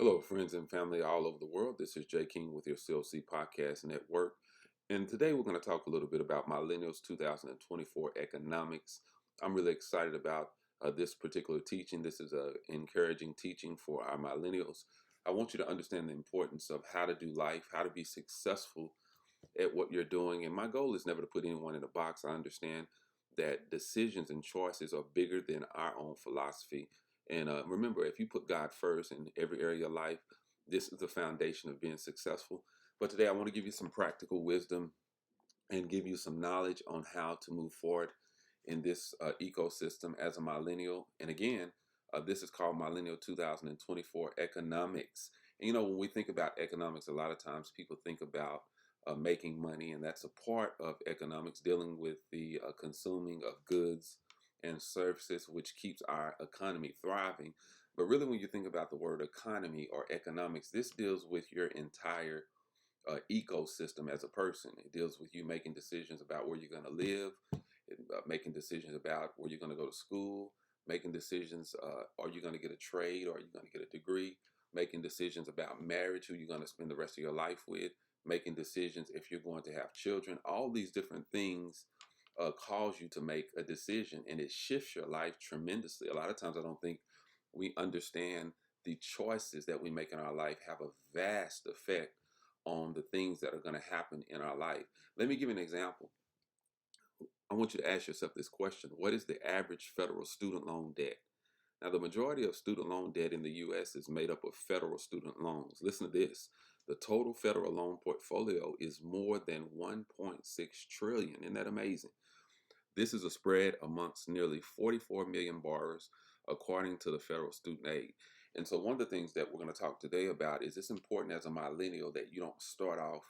Hello, friends and family all over the world. This is Jay King with your CLC Podcast Network. And today we're going to talk a little bit about Millennials 2024 economics. I'm really excited about this particular teaching. This is an encouraging teaching for our millennials. I want you to understand the importance of how to do life, how to be successful at what you're doing. And my goal is never to put anyone in a box. I understand that decisions and choices are bigger than our own philosophy. And remember, if you put God first in every area of life, this is the foundation of being successful. But today I want to give you some practical wisdom and give you some knowledge on how to move forward in this ecosystem as a millennial. And again, this is called Millennial 2024 Economics. And when we think about economics, a lot of times people think about making money, and that's a part of economics, dealing with the consuming of goods and services, which keeps our economy thriving. But really, when you think about the word economy or economics, this deals with your entire ecosystem as a person. It deals with you making decisions about where you're going to live, making decisions about where you're going to go to school, making decisions, are you going to get a trade, or are you going to get a degree, making decisions about marriage, who you're going to spend the rest of your life with, making decisions if you're going to have children. All these different things cause you to make a decision, and it shifts your life tremendously. A lot of times I don't think we understand the choices that we make in our life have a vast effect on the things that are going to happen in our life. Let me give you an example. I want you to ask yourself this question: what is the average federal student loan debt? Now, the majority of student loan debt in the U.S. is made up of federal student loans. Listen to this. The total federal loan portfolio is more than 1.6 trillion. Isn't that amazing? This is a spread amongst nearly 44 million borrowers, according to the federal student aid. And so, one of the things that we're going to talk today about is it's important as a millennial that you don't start off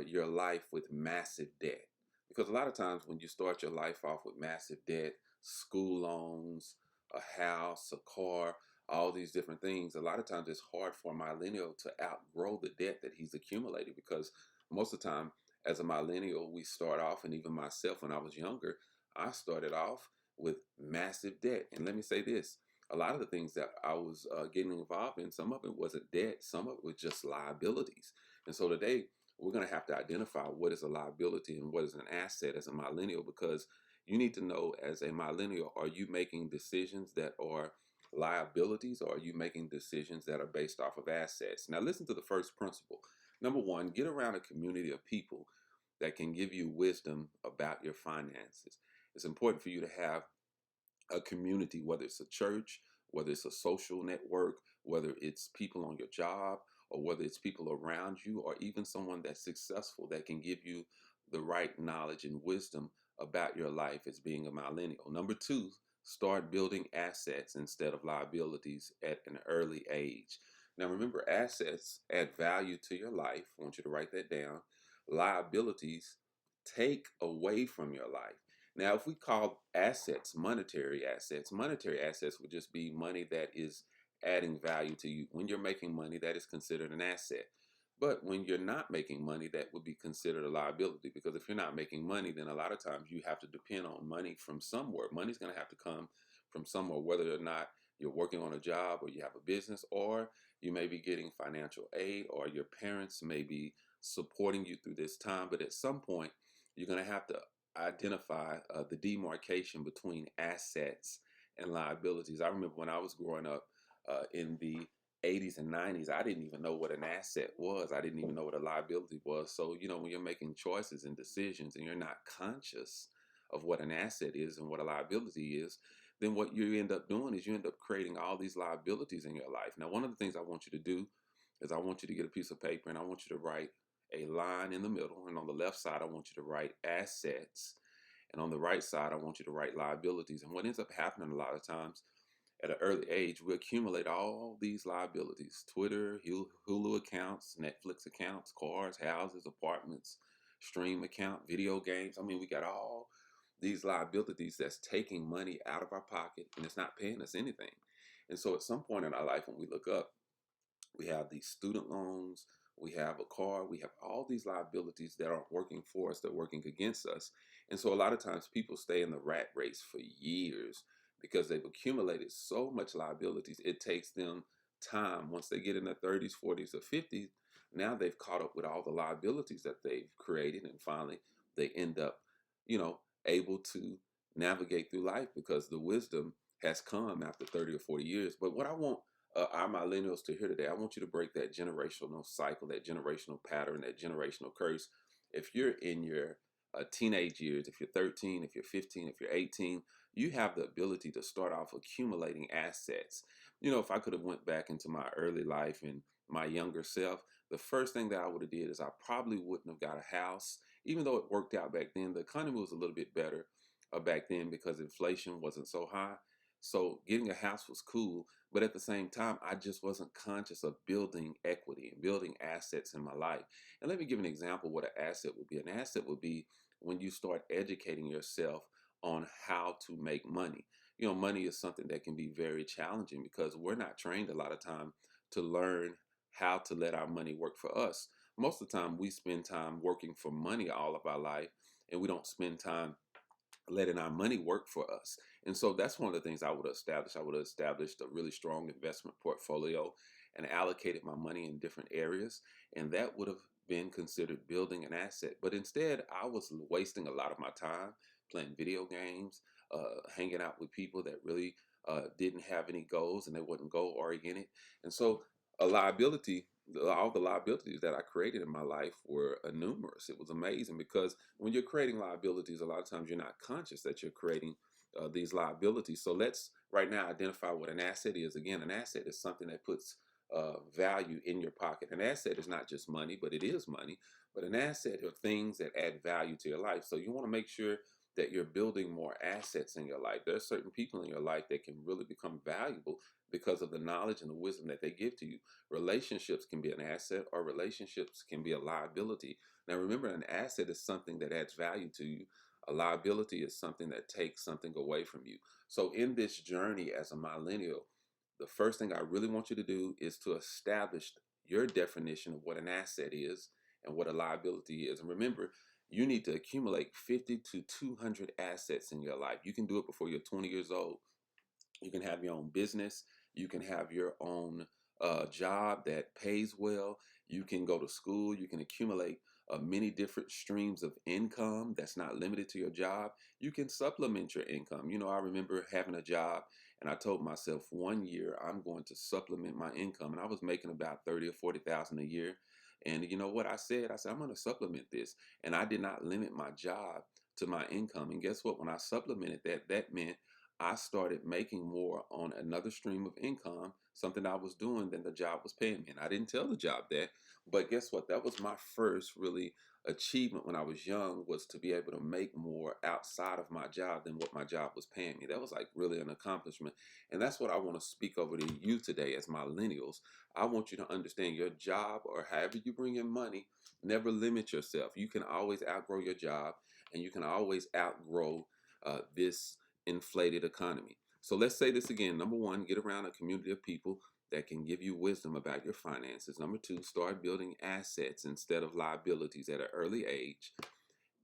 your life with massive debt. Because a lot of times when you start your life off with massive debt, school loans, a house, a car, all these different things, a lot of times it's hard for a millennial to outgrow the debt that he's accumulated, because most of the time as a millennial, we start off, and even myself when I was younger, I started off with massive debt. And let me say this: a lot of the things that I was getting involved in, some of it wasn't debt, some of it was just liabilities. And so today, we're going to have to identify what is a liability and what is an asset as a millennial, because you need to know, as a millennial, are you making decisions that are liabilities, or are you making decisions that are based off of assets? Now, listen to the first principle. Number one, get around a community of people that can give you wisdom about your finances. It's important for you to have a community, whether it's a church, whether it's a social network, whether it's people on your job, or whether it's people around you, or even someone that's successful that can give you the right knowledge and wisdom about your life as being a millennial. Number two, start building assets instead of liabilities at an early age. Now, remember, assets add value to your life. I want you to write that down. Liabilities take away from your life. Now, if we call assets monetary assets would just be money that is adding value to you. When you're making money, that is considered an asset. But when you're not making money, that would be considered a liability, because if you're not making money, then a lot of times you have to depend on money from somewhere. Money's going to have to come from somewhere, whether or not you're working on a job, or you have a business, or you may be getting financial aid, or your parents may be supporting you through this time. But at some point, you're going to have to identify the demarcation between assets and liabilities. I remember when I was growing up in the 80s and 90s, I didn't even know what an asset was. I didn't even know what a liability was. So, when you're making choices and decisions and you're not conscious of what an asset is and what a liability is, then what you end up doing is you end up creating all these liabilities in your life. Now, one of the things I want you to do is I want you to get a piece of paper, and I want you to write a line in the middle. And on the left side, I want you to write assets. And on the right side, I want you to write liabilities. And what ends up happening a lot of times at an early age, we accumulate all these liabilities: Twitter, Hulu accounts, Netflix accounts, cars, houses, apartments, stream account, video games. I mean, we got all these liabilities that's taking money out of our pocket, and it's not paying us anything. And so at some point in our life, when we look up, we have these student loans, we have a car, we have all these liabilities that aren't working for us, they're working against us. And so a lot of times people stay in the rat race for years because they've accumulated so much liabilities. It takes them time, once they get in their 30s, 40s, or 50s, now they've caught up with all the liabilities that they've created, and finally they end up, you know, able to navigate through life because the wisdom has come after 30 or 40 years. But what I want our millennials to hear today, I want you to break that generational cycle, that generational pattern, that generational curse. If you're in your teenage years, if you're 13, if you're 15, if you're 18, you have the ability to start off accumulating assets. You know, if I could have went back into my early life and my younger self, the first thing that I would have did is I probably wouldn't have got a house, even though it worked out back then. The economy was a little bit better back then because inflation wasn't so high. So getting a house was cool, but at the same time, I just wasn't conscious of building equity and building assets in my life. And let me give an example of what an asset would be. An asset would be when you start educating yourself on how to make money. You know, money is something that can be very challenging because we're not trained a lot of time to learn how to let our money work for us. Most of the time, we spend time working for money all of our life, and we don't spend time letting our money work for us. And so that's one of the things I would have established. I would have established a really strong investment portfolio and allocated my money in different areas. And that would have been considered building an asset. But instead, I was wasting a lot of my time playing video games, hanging out with people that really didn't have any goals and they wasn't goal oriented. And so a liability, all the liabilities that I created in my life were numerous. It was amazing because when you're creating liabilities, a lot of times you're not conscious that you're creating these liabilities. So let's right now identify what an asset is. Again, an asset is something that puts value in your pocket. An asset is not just money, but it is money. But an asset are things that add value to your life. So you want to make sure that you're building more assets in your life. There are certain people in your life that can really become valuable because of the knowledge and the wisdom that they give to you. Relationships can be an asset, or relationships can be a liability. Now, remember, an asset is something that adds value to you. A liability is something that takes something away from you. So, in this journey as a millennial, the first thing I really want you to do is to establish your definition of what an asset is and what a liability is. And remember, you need to accumulate 50 to 200 assets in your life. You can do it before you're 20 years old. You can have your own business. You can have your own job that pays well. You can go to school. You can accumulate many different streams of income that's not limited to your job. You can supplement your income. You know, I remember having a job and I told myself 1 year I'm going to supplement my income. And I was making about 30 or 40,000 a year. And you know what I said? I said, I'm going to supplement this. And I did not limit my job to my income. And guess what? When I supplemented that, that meant I started making more on another stream of income, something I was doing than the job was paying me. And I didn't tell the job that, but guess what? That was my first really achievement when I was young, was to be able to make more outside of my job than what my job was paying me. That was like really an accomplishment. And that's what I want to speak over to you today as millennials. I want you to understand your job, or however you bring in money, never limit yourself. You can always outgrow your job, and you can always outgrow this inflated economy. So let's say this again. Number one, get around a community of people that can give you wisdom about your finances. Number two, start building assets instead of liabilities at an early age.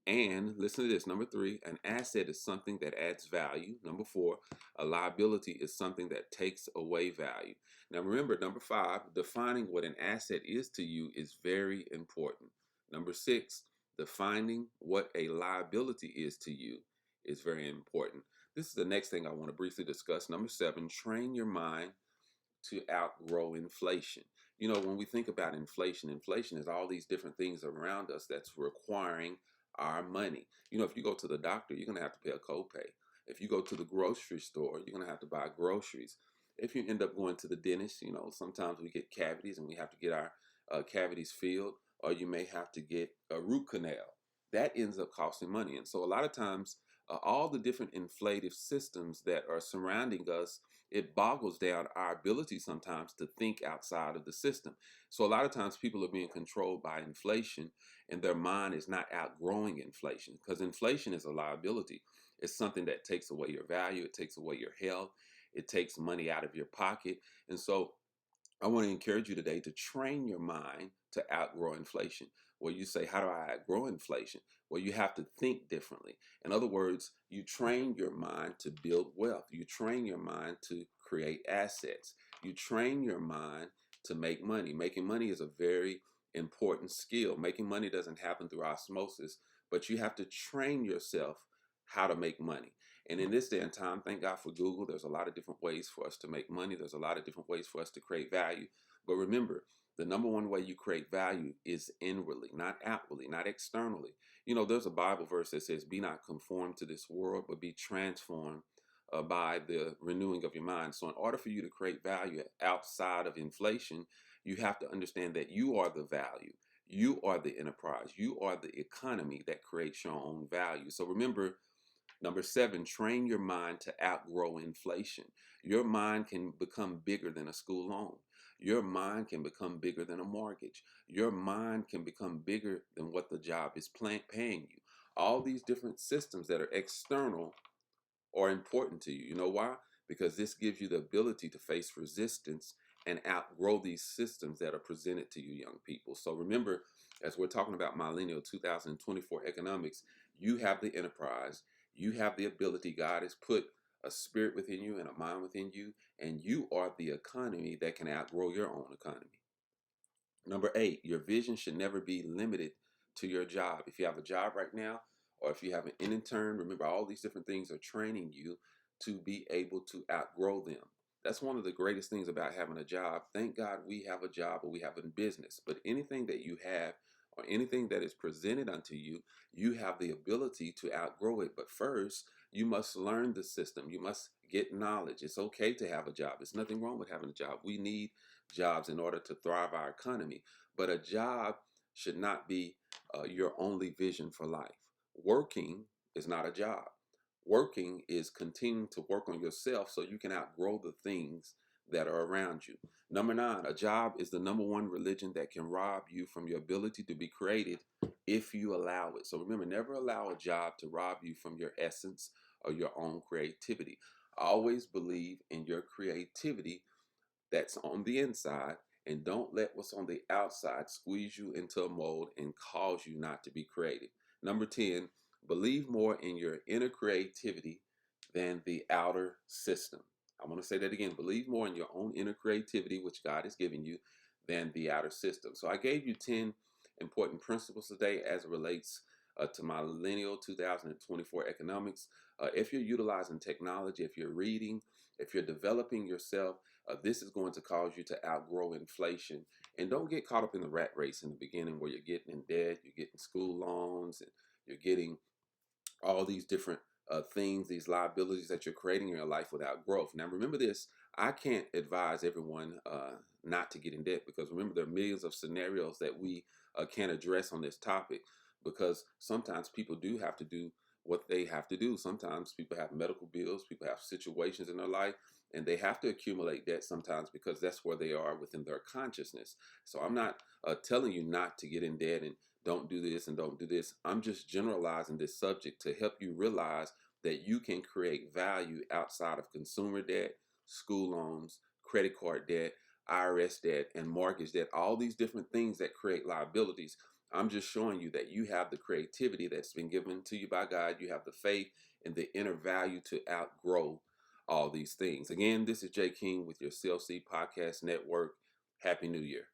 And listen to this. Number three, an asset is something that adds value. Number four, a liability is something that takes away value. Now remember, number five, defining what an asset is to you is very important. Number six, defining what a liability is to you is very important. This is the next thing I want to briefly discuss. Number seven, train your mind to outgrow inflation. You know, when we think about inflation, inflation is all these different things around us that's requiring our money. You know, if you go to the doctor, you're going to have to pay a copay. If you go to the grocery store, you're going to have to buy groceries. If you end up going to the dentist, you know, sometimes we get cavities and we have to get our cavities filled, or you may have to get a root canal. That ends up costing money. And so a lot of times, all the different inflative systems that are surrounding us, it boggles down our ability sometimes to think outside of the system. So a lot of times people are being controlled by inflation, and their mind is not outgrowing inflation, because inflation is a liability. It's something that takes away your value. It takes away your health. It takes money out of your pocket. And so I want to encourage you today to train your mind to outgrow inflation. Well, you say, how do I outgrow inflation? Well, you have to think differently. In other words, you train your mind to build wealth. You train your mind to create assets. You train your mind to make money. Making money is a very important skill. Making money doesn't happen through osmosis, but you have to train yourself how to make money. And in this day and time, thank God for Google. There's a lot of different ways for us to make money. There's a lot of different ways for us to create value. But remember, the number one way you create value is inwardly, not outwardly, not externally. You know, there's a Bible verse that says, be not conformed to this world, but be transformed by the renewing of your mind. So in order for you to create value outside of inflation, you have to understand that you are the value. You are the enterprise. You are the economy that creates your own value. So remember, number 7, train your mind to outgrow inflation. Your mind can become bigger than a school loan. Your mind can become bigger than a mortgage. Your mind can become bigger than what the job is paying you. All these different systems that are external are important to you. You know why? Because this gives you the ability to face resistance and outgrow these systems that are presented to you, young people. So remember, as we're talking about Millennial 2024 economics, you have the enterprise, you have the ability. God has put a spirit within you and a mind within you, and you are the economy that can outgrow your own economy. Number 8, your vision should never be limited to your job. If you have a job right now, or if you have an intern, remember all these different things are training you to be able to outgrow them. That's one of the greatest things about having a job. Thank God we have a job or we have a business. But anything that you have or anything that is presented unto you, you have the ability to outgrow it. But first, you must learn the system. You must get knowledge. It's okay to have a job. There's nothing wrong with having a job. We need jobs in order to thrive our economy. But a job should not be your only vision for life. Working is not a job. Working is continuing to work on yourself so you can outgrow the things that are around you. Number 9, a job is the number one religion that can rob you from your ability to be created if you allow it. So remember, never allow a job to rob you from your essence or your own creativity. Always believe in your creativity that's on the inside, and don't let what's on the outside squeeze you into a mold and cause you not to be creative. Number 10, believe more in your inner creativity than the outer system. I want to say that again. Believe more in your own inner creativity, which God has given you, than the outer system. So I gave you 10 important principles today as it relates to Millennial 2024 economics. If you're utilizing technology, if you're reading, if you're developing yourself, this is going to cause you to outgrow inflation. And don't get caught up in the rat race in the beginning where you're getting in debt, you're getting school loans, and you're getting all these different things, these liabilities that you're creating in your life without growth. Now, remember this, I can't advise everyone not to get in debt, because remember, there are millions of scenarios that we can address on this topic, because sometimes people do have to do what they have to do. Sometimes people have medical bills, people have situations in their life, and they have to accumulate debt sometimes because that's where they are within their consciousness. So I'm not telling you not to get in debt and don't do this and don't do this. I'm just generalizing this subject to help you realize that you can create value outside of consumer debt, school loans, credit card debt, IRS debt, and mortgage debt, all these different things that create liabilities. I'm just showing you that you have the creativity that's been given to you by God. You have the faith and the inner value to outgrow all these things. Again, this is Jay King with your CLC Podcast Network. Happy New Year.